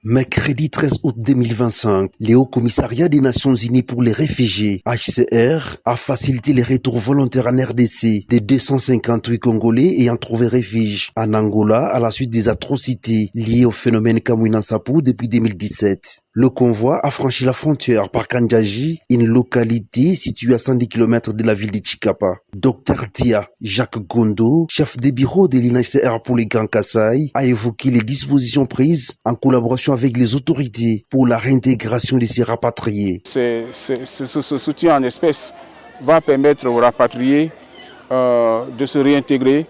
Mercredi 13 août 2025, le Haut Commissariat des Nations Unies pour les réfugiés, HCR, a facilité les retours volontaires en RDC des 258 Congolais ayant trouvé refuge en Angola à la suite des atrocités liées au phénomène Kamwina Nsapu depuis 2017. Le convoi a franchi la frontière par Kandjaji, une localité située à 110 km de la ville de Chikapa. Dr Tia Jacques Gondo, chef de bureau de l'UNHCR pour les Grands Kasaï, a évoqué les dispositions prises en collaboration avec les autorités pour la réintégration de ces rapatriés. Ce soutien en espèces va permettre aux rapatriés de se réintégrer.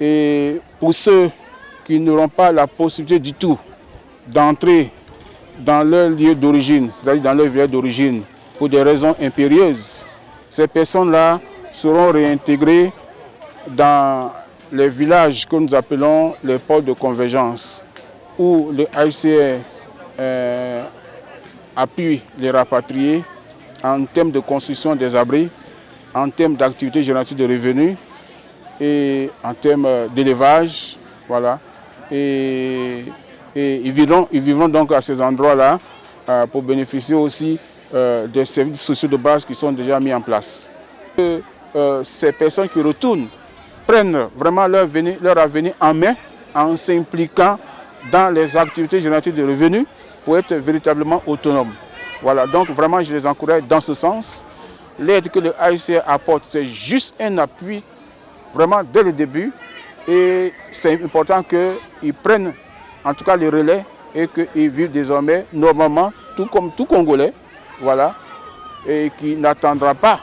Et pour ceux qui n'auront pas la possibilité du tout d'entrer dans leur lieu d'origine, c'est-à-dire dans leur village d'origine, pour des raisons impérieuses, ces personnes-là seront réintégrées dans les villages que nous appelons les pôles de convergence, où le HCR appuie les rapatriés en termes de construction des abris, en termes d'activités génératrices de revenus et en termes d'élevage. Voilà. Et ils vivront donc à ces endroits-là pour bénéficier aussi des services sociaux de base qui sont déjà mis en place. Ces personnes qui retournent prennent vraiment leur avenir en main en s'impliquant dans les activités génératrices de revenus pour être véritablement autonomes. Voilà, donc vraiment je les encourage dans ce sens. L'aide que le HCR apporte, c'est juste un appui vraiment dès le début et c'est important qu'ils prennent en tout cas les relais et qu'ils vivent désormais normalement, tout comme tout Congolais, voilà, et qui n'attendra pas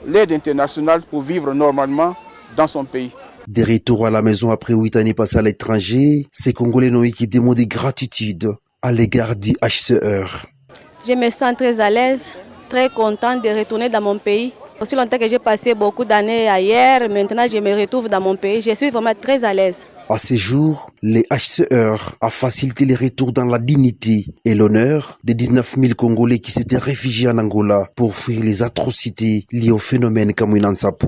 l'aide internationale pour vivre normalement dans son pays. Des retours à la maison après 8 années passées à l'étranger, ces Congolais n'ont eu qui demandent gratitude à l'égard du HCR. Je me sens très à l'aise, très contente de retourner dans mon pays. Aussi longtemps que j'ai passé beaucoup d'années ailleurs, maintenant je me retrouve dans mon pays. Je suis vraiment très à l'aise. À ce jour, le HCR a facilité les retours dans la dignité et l'honneur des 19 000 Congolais qui s'étaient réfugiés en Angola pour fuir les atrocités liées au phénomène Kamwina Nsapu.